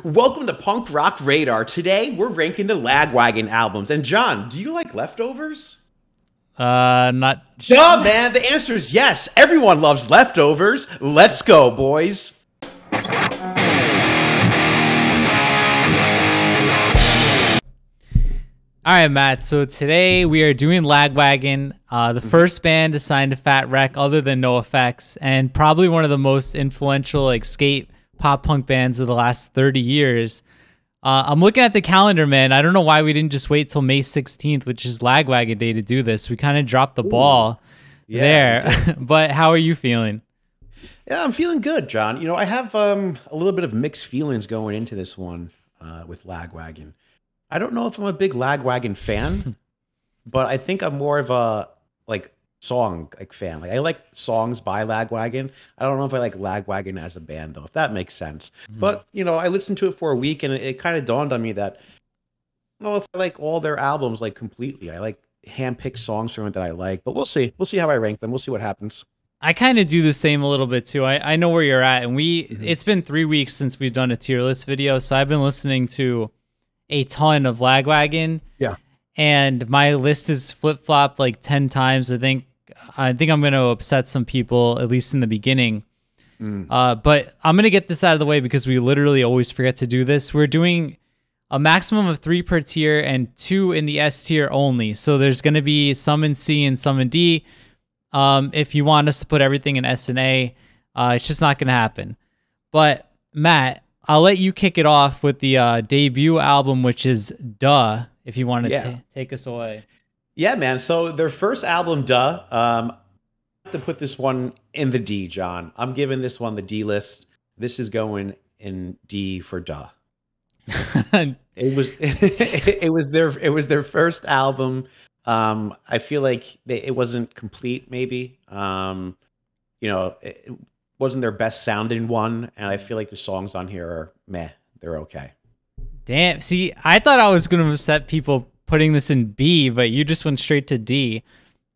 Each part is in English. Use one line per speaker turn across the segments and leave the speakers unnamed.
Welcome to Punk Rock Radar. Today we're ranking the Lagwagon albums. And John, do you like leftovers?
Not.
Duh, man. The answer is yes. Everyone loves leftovers. Let's go, boys.
All right, Matt. So today we are doing Lagwagon, the first band assigned to Fat Wreck other than NoFX, and probably one of the most influential skate pop punk bands of the last 30 years. I'm looking at the calendar, man. I don't know why we didn't just wait till May 16th, which is Lagwagon Day, to do this. We kind of dropped the ball there. But how are you feeling?
Yeah, I'm feeling good, John. You know, I have a little bit of mixed feelings going into this one with Lagwagon. I don't know if I'm a big Lagwagon fan, but I think I'm more of a song fan. Like I like songs by Lagwagon. I don't know if I like Lagwagon as a band though, if that makes sense. But you know, I listened to it for a week and it kind of dawned on me that I don't know if I like all their albums like completely. I like handpicked songs from it that I like, but we'll see. We'll see how I rank them. We'll see what happens.
I kind of do the same a little bit too. I know where you're at, and it's been 3 weeks since we've done a tier list video, so I've been listening to a ton of Lagwagon.
Yeah.
And my list is flip-flopped like 10 times. I think I'm going to upset some people, at least in the beginning. But I'm going to get this out of the way because we literally always forget to do this. We're doing a maximum of 3 per tier and 2 in the S tier only. So there's going to be some in C and some in D. If you want us to put everything in S and A, it's just not going to happen. But Matt, I'll let you kick it off with the debut album, which is Duh, if you want to take us away.
Yeah, man. So their first album, Duh, I have to put this one in the D, John. I'm giving this one the D list. This is going in D for Duh. It was their first album. I feel like it wasn't complete, maybe. You know, it wasn't their best sounding one, and I feel like the songs on here are meh. They're okay.
Damn. See, I thought I was going to upset people putting this in B, but you just went straight to D.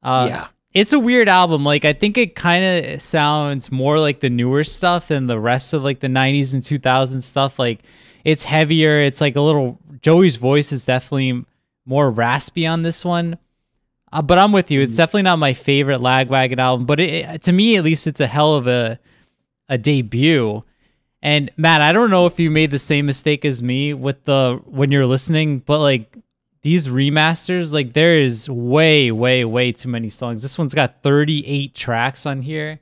Yeah.
It's a weird album. Like, I think it kind of sounds more like the newer stuff than the rest of like the 90s and 2000s stuff. Like, it's heavier. It's like a little, Joey's voice is definitely more raspy on this one. But I'm with you. It's definitely not my favorite Lagwagon album, but to me, at least, it's a hell of a debut. And Matt, I don't know if you made the same mistake as me with when you're listening, but like these remasters, like there is way, way, way too many songs. This one's got 38 tracks on here.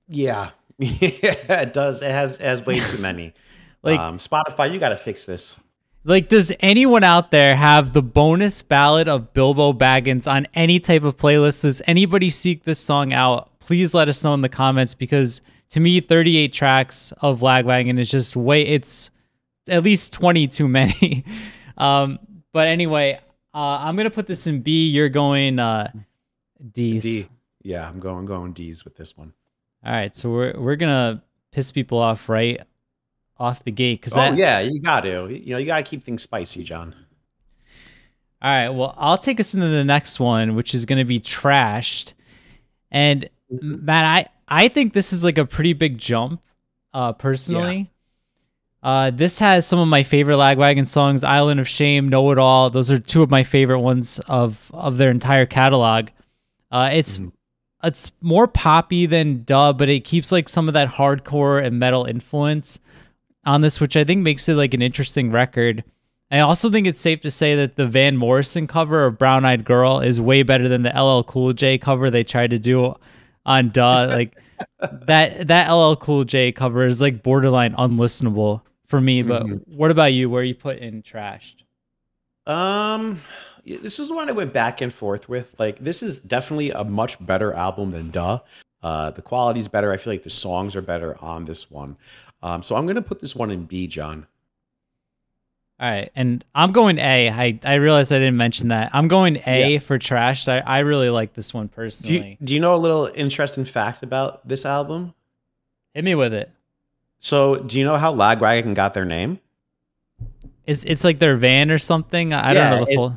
Yeah, yeah, it does. It has way too many. Like Spotify, you got to fix this.
Like, does anyone out there have the bonus ballad of Bilbo Baggins on any type of playlist? Does anybody seek this song out? Please let us know in the comments, because to me, 38 tracks of Lagwagon is just it's at least 20 too many. But anyway, I'm going to put this in B. You're going D's.
D. Yeah, I'm going D's with this one.
All right, so we're going to piss people off right off the gate.
Yeah, you got to. You know, you got to keep things spicy, John.
All right, well, I'll take us into the next one, which is going to be Trashed. And Matt, I think this is like a pretty big jump, personally. Yeah. This has some of my favorite Lagwagon songs, Island of Shame, Know It All. Those are 2 of my favorite ones of their entire catalog. It's more poppy than Duh, but it keeps like some of that hardcore and metal influence on this, which I think makes it like an interesting record. I also think it's safe to say that the Van Morrison cover of Brown Eyed Girl is way better than the LL Cool J cover they tried to do on Duh. Like that LL Cool J cover is like borderline unlistenable for me. But what about you? Where you put in Trashed?
This is the one I went back and forth with. Like, this is definitely a much better album than Duh. The quality's better. I feel like the songs are better on this one. So I'm going to put this one in B, John.
All right. And I'm going A. I realized I didn't mention that. I'm going A for Trashed. I really like this one personally.
Do you know a little interesting fact about this album?
Hit me with it.
So do you know how Lagwagon got their name?
It's like their van or something? I don't know the full...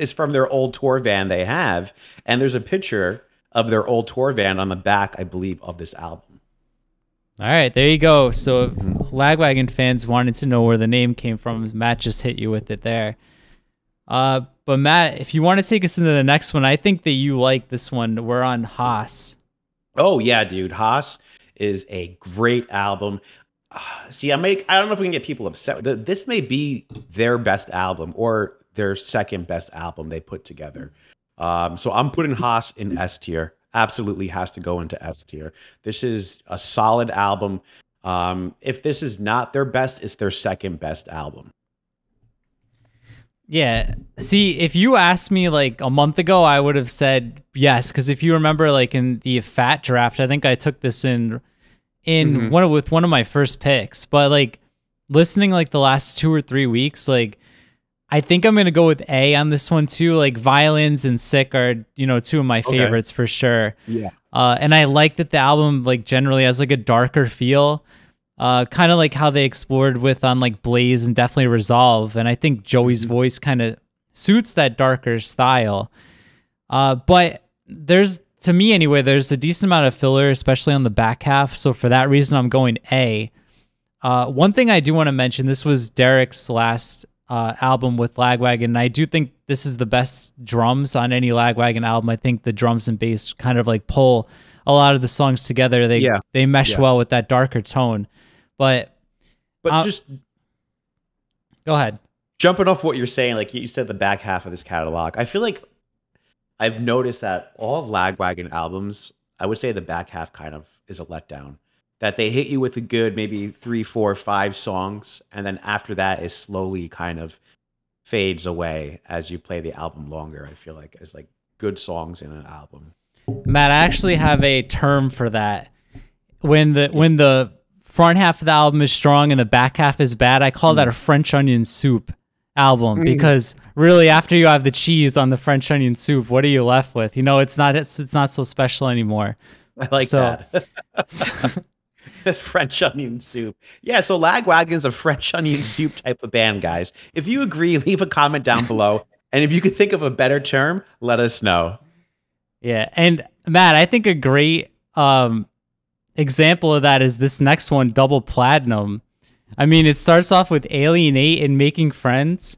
It's from their old tour van they have. And there's a picture of their old tour van on the back, I believe, of this album.
All right, there you go. So if
Mhm.
Lagwagon fans wanted to know where the name came from, Matt just hit you with it there. But Matt, if you want to take us into the next one, I think that you like this one. We're on Haas.
Oh yeah, dude. Haas is a great album. See, I don't know if we can get people upset. This may be their best album or their second best album they put together. So I'm putting Haas in S tier. Absolutely has to go into S tier. This is a solid album. If this is not their best, it's their second best album.
Yeah. See, if you asked me like a month ago, I would have said yes. Because if you remember, like in the Fat draft, I think I took this in
Hmm.
one of my first picks. But like listening like the last 2 or 3 weeks, like I think I'm gonna go with A on this one too. Like Violins and Sick are, two of my
Okay.
favorites for sure.
Yeah.
And I like that the album like generally has like a darker feel. Kind of like how they explored with on like Blaze and definitely Resolve. And I think Joey's
Mhm.
voice kind of suits that darker style. But to me anyway, there's a decent amount of filler, especially on the back half. So for that reason, I'm going A. One thing I do want to mention, this was Derek's last album with Lagwagon, and I do think this is the best drums on any Lagwagon album. I think the drums and bass kind of like pull a lot of the songs together.
Yeah.
They mesh
Yeah.
well with that darker tone. But
But just
go ahead.
jumping off what you're saying, like you said, the back half of this catalog, I feel like I've noticed that all of Lagwagon albums, I would say the back half kind of is a letdown. That they hit you with a good maybe 3, 4, 5 songs, and then after that it slowly kind of fades away as you play the album longer. I feel like as like good songs in an album.
Matt, I actually have a term for that. When the front half of the album is strong and the back half is bad, I call that a French onion soup album because really after you have the cheese on the French onion soup, what are you left with? It's not so special anymore.
I like
So
that. French onion soup. Yeah, so Lagwagon's a French onion soup type of band, guys. If you agree, leave a comment down below. And if you could think of a better term, let us know.
yeah, and Matt, I think a great example of that is this next one, Double Platinum. I mean, it starts off with Alienate and Making Friends.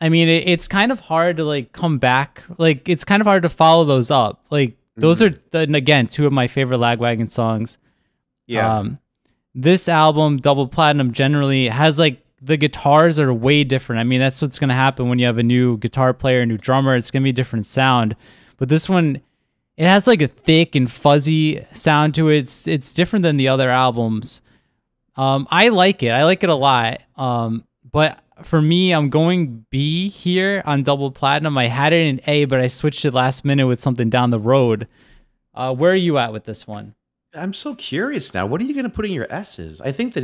I mean, it's kind of hard to like come back. Like, it's kind of hard to follow those up. Like, those are, and again, two of my favorite Lagwagon songs.
Yeah.
This album, Double Platinum, generally has like the guitars are way different. I mean, that's what's going to happen when you have a new guitar player, a new drummer. It's going to be a different sound. But this one, it has like a thick and fuzzy sound to it. It's different than the other albums. I like it. I like it a lot. But for me, I'm going B here on Double Platinum. I had it in A, but I switched it last minute with something down the road. Where are you at with this one?
I'm so curious now. What are you going to put in your S's? I think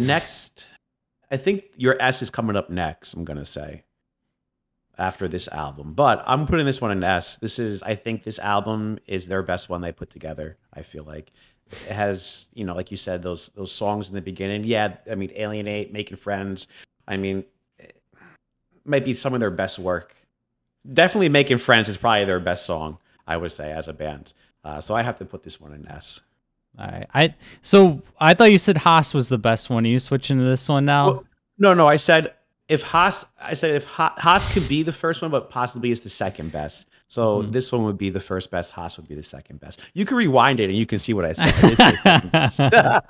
your S is coming up next, I'm going to say, after this album. But I'm putting this one in S. I think this album is their best one they put together. I feel like it has, like you said, those songs in the beginning. Yeah, I mean, Alienate, Making Friends. I mean, it might be some of their best work. Definitely Making Friends is probably their best song, I would say, as a band. So I have to put this one in S.
All right. So I thought you said Haas was the best one. Are you switching to this one now?
Well, no. I said if Haas could be the first one, but possibly is the second best. So this one would be the first best. Haas would be the second best. You can rewind it and you can see what I said. I did say second best.
All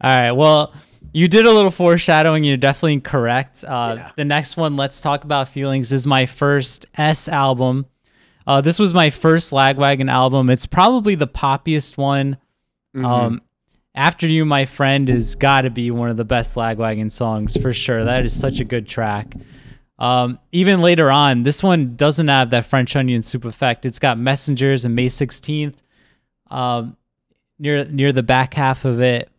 right. Well, you did a little foreshadowing. You're definitely correct.
Yeah.
The next one, Let's Talk About Feelings, is my first S album. This was my first Lagwagon album. It's probably the poppiest one. After You, My Friend, is got to be one of the best Lagwagon songs for sure. That is such a good track. Even later on, this one doesn't have that French onion soup effect. It's got Messengers and May 16th near the back half of it.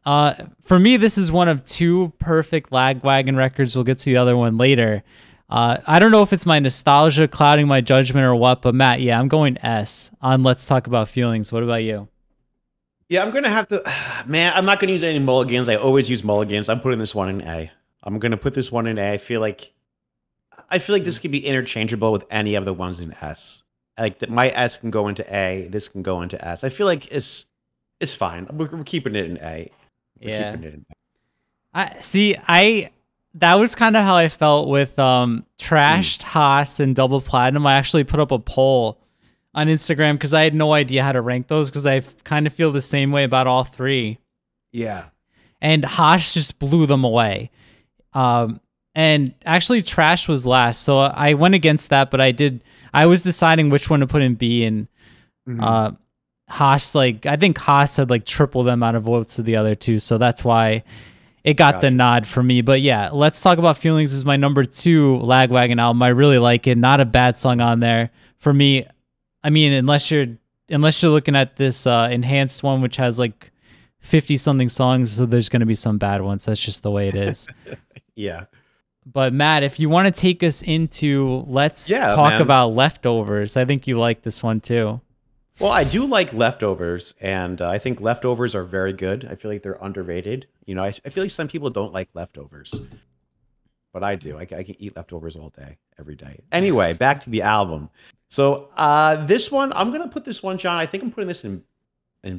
For me, this is one of two perfect Lagwagon records. We'll get to the other one later. I don't know if it's my nostalgia clouding my judgment or what, but Matt, yeah, I'm going S on Let's Talk About Feelings. What about you?
Yeah, I'm gonna have to. Man, I'm not gonna use any mulligans. I always use mulligans. I'm putting this one in A. I'm gonna put this one in A. I feel like this could be interchangeable with any of the ones in S. Like my S can go into A. This can go into S. I feel like It's fine. We're keeping it in A. We're
Yeah.
keeping it in A.
I that was kind of how I felt with Trashed, Haas, and Double Platinum. I actually put up a poll on Instagram because I had no idea how to rank those because I kind of feel the same way about all three.
Yeah.
And Haas just blew them away. And actually Trash was last, so I went against that, but I was deciding which one to put in B, and Haas, like, I think Haas had like triple the amount of votes to the other two, so that's why it got the nod for me. But yeah, Let's Talk About Feelings is my number 2 Lagwagon album. I really like it. Not a bad song on there for me. I mean, unless you're looking at this enhanced one, which has like 50 something songs, so there's going to be some bad ones. That's just the way it is.
Yeah.
But Matt, if you want to take us into Let's Talk About Leftovers, I think you like this one too.
Well, I do like Leftovers, and I think Leftovers are very good. I feel like they're underrated. You know, I feel like some people don't like Leftovers, but I do. I can eat Leftovers all day, every day. Anyway, back to the album. So this one, I'm going to put this one, John, I think I'm putting this in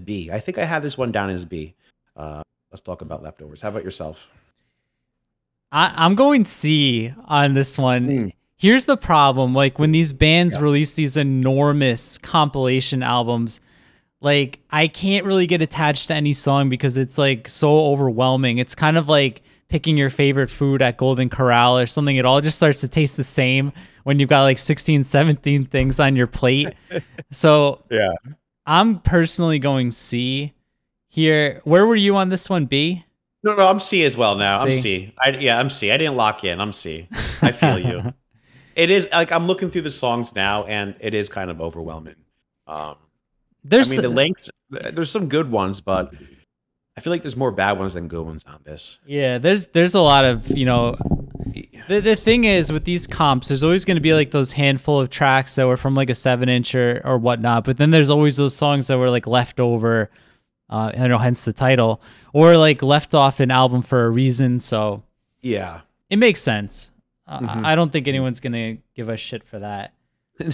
B. I think I have this one down as B. Let's Talk About Leftovers. How about yourself?
I'm going C on this one. Here's the problem. Like, when these bands release these enormous compilation albums, like, I can't really get attached to any song because it's like so overwhelming. It's kind of like picking your favorite food at Golden Corral or something. It all just starts to taste the same when you've got like 16, 17 things on your plate. So
yeah,
I'm personally going C here. Where were you on this one, B?
No, I'm C as well now. I'm C. I'm C. I didn't lock in. I'm C. I feel you. It is like I'm looking through the songs now, and it is kind of overwhelming.
There's
the length. There's some good ones, but I feel like there's more bad ones than good ones on this.
Yeah, there's a lot of, you know. The thing is with these comps, there's always going to be like those handful of tracks that were from like a 7-inch or whatnot, but then there's always those songs that were like left over. I know, hence the title, or like left off an album for a reason. So
yeah,
it makes sense. I don't think anyone's gonna give us shit for that.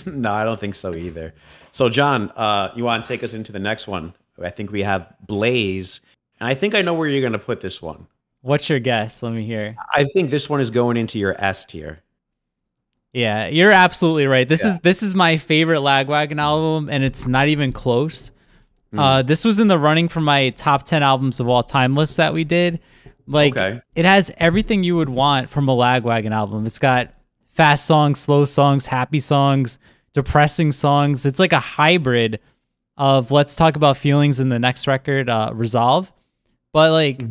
No, I don't think so either. So John, you want to take us into the next one? I think we have Blaze, and I think I know where you're gonna put this one.
What's your guess? Let me hear.
I think this one is going into your S tier.
Yeah, you're absolutely right. This is my favorite Lagwagon album, and it's not even close. This was in the running for my top 10 albums of all time list that we did. Like, it has everything you would want from a Lagwagon album. It's got fast songs, slow songs, happy songs, depressing songs. It's like a hybrid of Let's Talk About Feelings in the next record, Resolve. But like,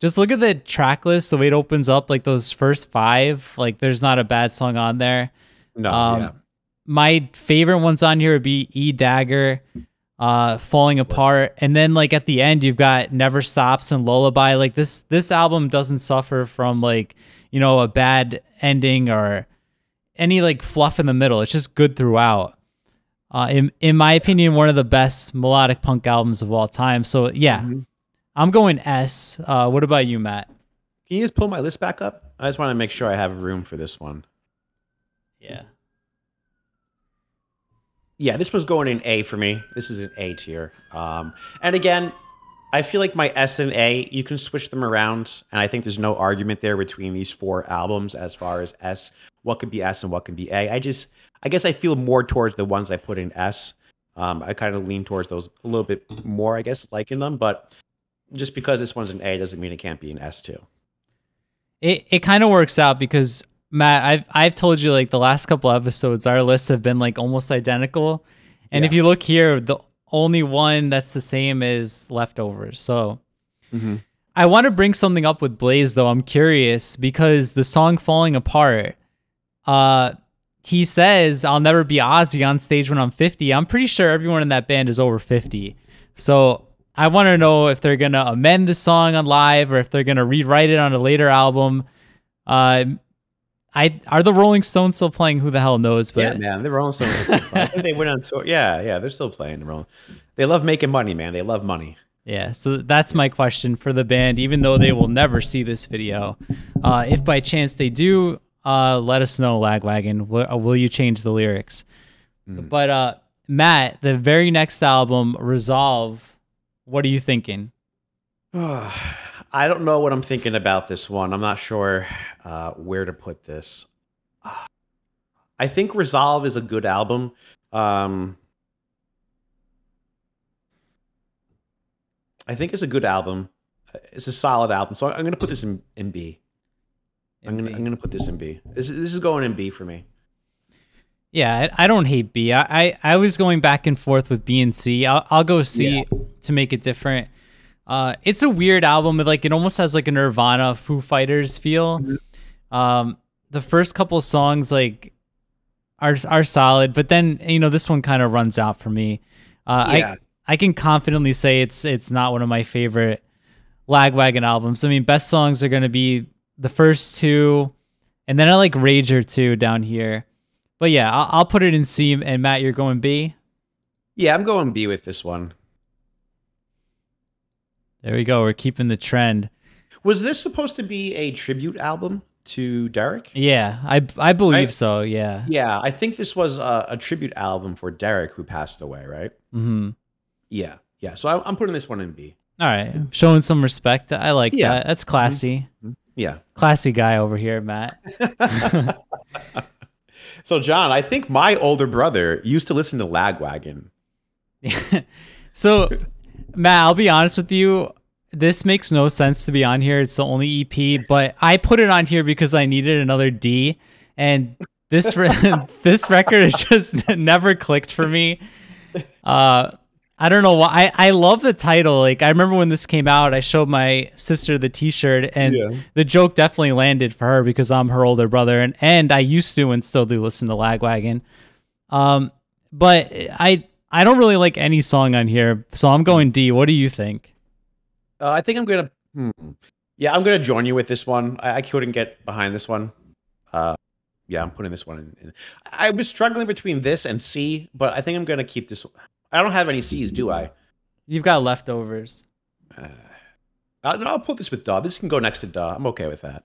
just look at the track list, the way it opens up, like those first 5, like there's not a bad song on there.
No,
my favorite ones on here would be E Dagger, Falling Apart, and then like at the end you've got Never Stops and Lullaby. Like this album doesn't suffer from like, you know, a bad ending or any like fluff in the middle. It's just good throughout. In my opinion, one of the best melodic punk albums of all time. So yeah, I'm going S. What about you, Matt?
Can you just pull my list back up? I just want to make sure I have room for this one. Yeah, this was going in A for me. This is an A tier. And again, I feel like my S and A, you can switch them around, and I think there's no argument there between these 4 albums as far as S, what could be S and what can be A. I guess I feel more towards the ones I put in S. I kind of lean towards those a little bit more, I guess, liking them, but just because this one's an A doesn't mean it can't be an S too.
It kind of works out because, Matt, I've told you like the last couple episodes, our lists have been like almost identical. And if you look here, the only one that's the same is Leftovers. So I want to bring something up with Blaze, though. I'm curious because the song Falling Apart, he says, I'll never be Ozzy on stage when I'm 50. I'm pretty sure everyone in that band is over 50. So I want to know if they're going to amend the song on live or if they're going to rewrite it on a later album. Are the Rolling Stones still playing? Who the hell knows? But
yeah, man, the Rolling Stones. I think they went on tour. Yeah, they're still playing the Rolling. They love making money, man. They love money.
Yeah, so that's my question for the band. Even though they will never see this video, if by chance they do, let us know, Lagwagon. Will you change the lyrics? But Matt, the very next album, Resolve, What are you thinking?
I don't know what I'm thinking about this one. I'm not sure where to put this. I think Resolve is a good album. Um, I think it's a good album. It's a solid album. So I'm gonna put this in B. I'm gonna put this in B. This is going in B for me.
Yeah, I don't hate B. I was going back and forth with B and C. I'll go C to make it different. It's a weird album. It almost has like a Nirvana, Foo Fighters feel. The first couple songs are solid, but then this one kind of runs out for me. I can confidently say it's not one of my favorite Lagwagon albums. I mean, best songs are gonna be the first two, and then I like Rager too down here. But yeah, I'll put it in C. And Matt, you're going B?
Yeah, I'm going B with this one.
There we go. We're keeping the trend.
Was this supposed to be a tribute album to Derek?
Yeah, I believe so. Yeah.
Yeah, I think this was a tribute album for Derek, who passed away, right?
Mm-hmm.
Yeah, yeah. So I'm putting this one in B.
All right, showing some respect. I like that. That's classy.
Mm-hmm. Yeah,
classy guy over here, Matt.
So, John, I think my older brother used to listen to Lagwagon.
So, Matt, I'll be honest with you. This makes no sense to be on here. It's the only EP, but I put it on here because I needed another D, and this this record has just never clicked for me. I don't know why. I love the title. Like, I remember when this came out, I showed my sister the T-shirt, and the joke definitely landed for her because I'm her older brother, and I used to and still do listen to Lagwagon. But I don't really like any song on here, so I'm going D. What do you think?
I think I'm gonna. Yeah, I'm gonna join you with this one. I couldn't get behind this one. Yeah, I'm putting this one in. I was struggling between this and C, but I think I'm gonna keep this. I don't have any C's, do I?
You've got leftovers.
I'll put this with Duh. This can go next to Duh. I'm okay with that.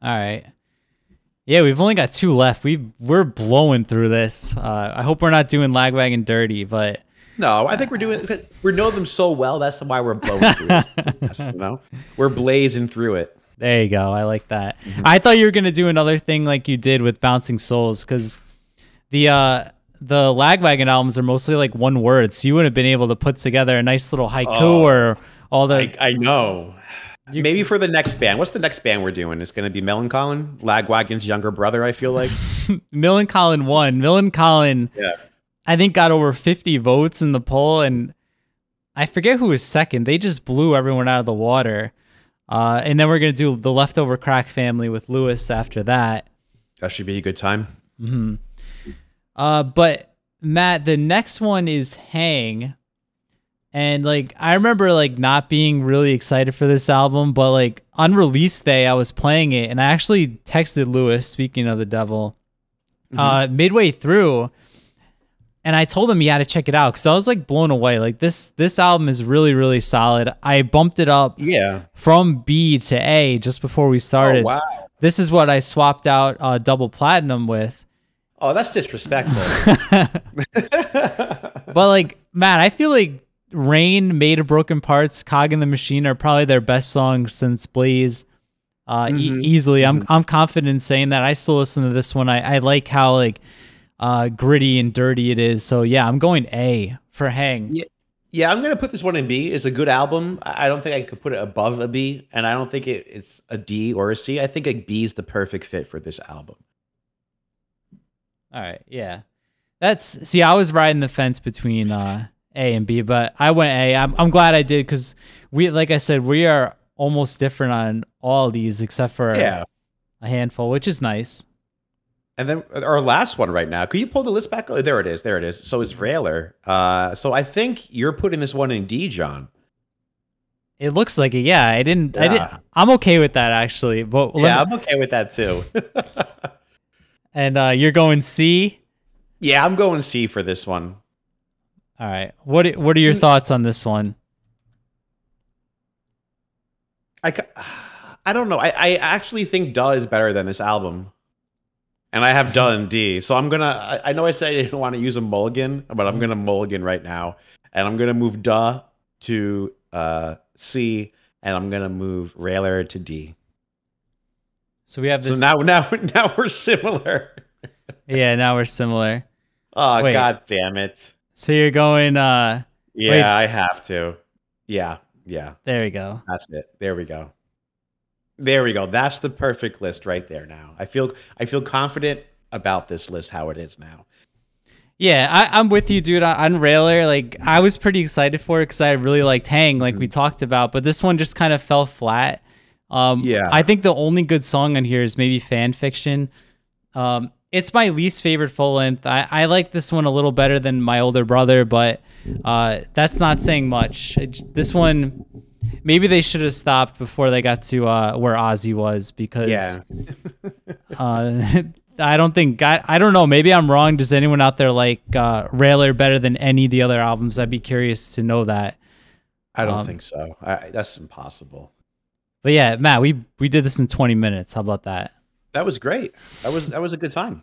All right. Yeah, we've only got 2 left. We're blowing through this. I hope we're not doing Lagwagon dirty, but
no, I think we're doing. We know them so well. That's why we're blowing through this. We're blazing through it.
There you go. I like that. I thought you were gonna do another thing like you did with Bouncing Souls, because the Lagwagon albums are mostly like one word, so you would have been able to put together a nice little haiku or all the.
I know. Maybe for the next band. What's the next band we're doing? It's going to be Millencolin, Lagwagon's younger brother, I feel like.
Millencolin won. Millencolin, I think, got over 50 votes in the poll, and I forget who was second. They just blew everyone out of the water. And then we're going to do the Leftover Crack Family with Lewis after that.
That should be a good time.
Mm-hmm. But Matt, the next one is Hang. And I remember not being really excited for this album, but on release day I was playing it and I actually texted Lewis, speaking of the devil, midway through, and I told him he had to check it out because I was blown away. This album is really, really solid. I bumped it up from B to A just before we started.
Oh, wow.
This is what I swapped out double platinum with.
Oh, that's disrespectful.
But Matt, I feel like Rain, Made of Broken Parts, Cog in the Machine are probably their best songs since Blaze. Easily. I'm confident in saying that. I still listen to this one. I like how gritty and dirty it is. So yeah, I'm going A for Hang.
Yeah, I'm gonna put this one in B. It's a good album. I don't think I could put it above a B, and I don't think it's a D or a C. I think a B is the perfect fit for this album.
All right, yeah. I was riding the fence between A and B, but I went A. I'm glad I did because like I said, we are almost different on all of these except for a handful, which is nice.
And then our last one right now. Could you pull the list back? Oh, there it is. There it is. So it's Railer. So I think you're putting this one in D, John.
It looks like it. Yeah, I didn't. I'm okay with that actually. But
I'm okay with that too.
And you're going C?
Yeah, I'm going C for this one.
All right. What are your thoughts on this one?
I don't know. I actually think Duh is better than this album. And I have Duh in D. So I'm going to... I know I said I didn't want to use a mulligan, but I'm going to mulligan right now. and I'm gonna move duh to C, and I'm gonna move railer to D.
So we have
So
this.
now we're similar.
Yeah, now we're similar.
Oh,
Wait.
God damn it.
So you're going. Wait.
Yeah, I have to. Yeah, yeah.
There we go.
That's it. There we go. There we go. That's the perfect list right there now. I feel confident about this list how it is now.
Yeah, I'm with you, dude. On Railer, like I was pretty excited for it because I really liked Hang, like we talked about. But this one just kind of fell flat.
Yeah.
I think the only good song on here is maybe Fan Fiction. It's my least favorite full length. I like this one a little better than My Older Brother, but that's not saying much. This one, maybe they should have stopped before they got to where Ozzy was, because I don't know. Maybe I'm wrong. Does anyone out there like Railer better than any of the other albums? I'd be curious to know that.
I don't think so. That's impossible.
But yeah, Matt, we did this in 20 minutes. How about that?
That was great. That was a good time.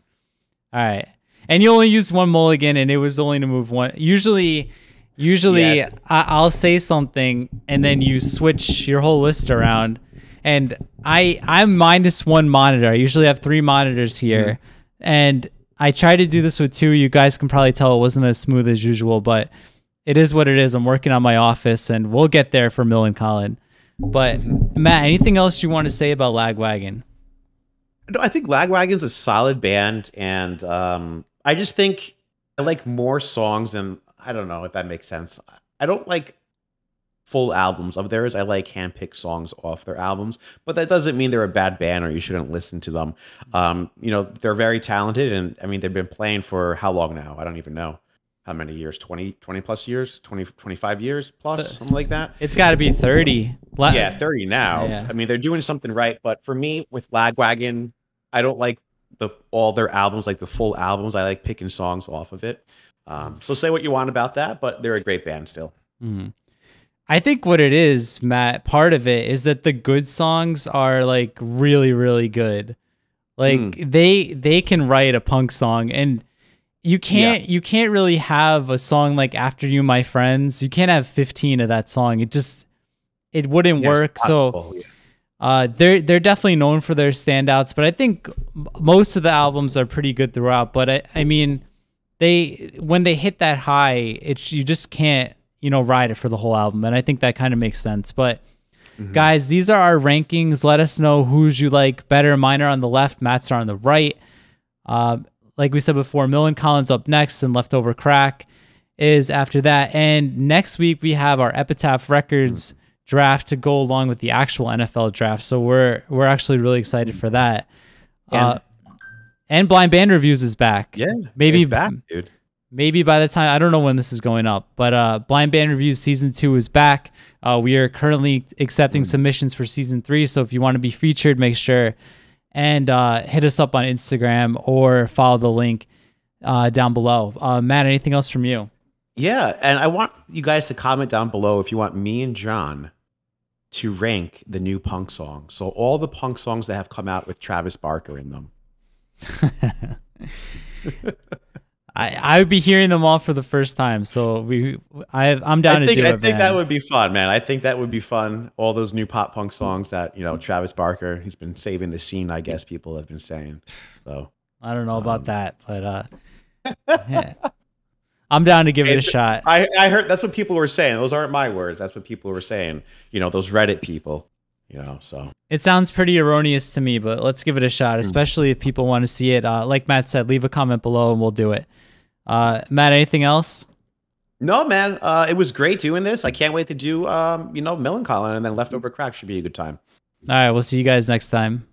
All right. And you only used one mulligan, and it was only to move one. Usually yes. I'll say something, and then you switch your whole list around. And I'm -1 monitor. I usually have 3 monitors here. And I tried to do this with 2. You guys can probably tell it wasn't as smooth as usual, but it is what it is. I'm working on my office, and we'll get there for Mill and Colin. But Matt, anything else you want to say about Lagwagon?
No, I think Lagwagon's a solid band, and I just think I like more songs than, I don't know if that makes sense. I don't like full albums of theirs. I like handpicked songs off their albums, but that doesn't mean they're a bad band or you shouldn't listen to them. They're very talented, and I mean, they've been playing for how long now? I don't even know how many years, 20 plus years, 25 years plus, something like that.
It's got to be 30.
Yeah, 30 now.
Yeah.
I mean, they're doing something right, but for me, with Lagwagon, I don't like all their albums, like the full albums. I like picking songs off of it. So say what you want about that, but they're a great band still.
I think what it is, Matt, part of it is that the good songs are like really, really good. Like they can write a punk song, and you can't really have a song like After You, My Friends. You can't have 15 of that song. It wouldn't work.
Possible,
so they're definitely known for their standouts, but I think most of the albums are pretty good throughout. But I mean, when they hit that high, you just can't, ride it for the whole album. And I think that kind of makes sense. But guys, these are our rankings. Let us know who's you like better. Mine are on the left, Matt's are on the right. Like we said before, Mill and Collins up next, and Leftover Crack is after that. And next week we have our Epitaph Records draft to go along with the actual NFL draft. So we're actually really excited for that. And Blind Band Reviews is back.
Yeah,
maybe
it's back, dude.
Maybe by the time, I don't know when this is going up, but Blind Band Reviews Season 2 is back. We are currently accepting submissions for Season 3, so if you want to be featured, make sure and hit us up on Instagram or follow the link down below. Matt, anything else from you?
Yeah, and I want you guys to comment down below if you want me and John to rank the new punk songs. So all the punk songs that have come out with Travis Barker in them.
I would be hearing them all for the first time, so I'm down to do it.
I think that would be fun, man. I think that would be fun. All those new pop punk songs that Travis Barker, he's been saving the scene, I guess people have been saying. So
I don't know about that, but yeah. I'm down to give it a shot.
I heard that's what people were saying. Those aren't my words. That's what people were saying. Those Reddit people. So
it sounds pretty erroneous to me, but let's give it a shot, especially if people want to see it. Like Matt said, leave a comment below and we'll do it. Matt, anything else?
No, man. It was great doing this. I can't wait to do, Mill and Colin, and then Leftover Crack should be a good time.
All right. We'll see you guys next time.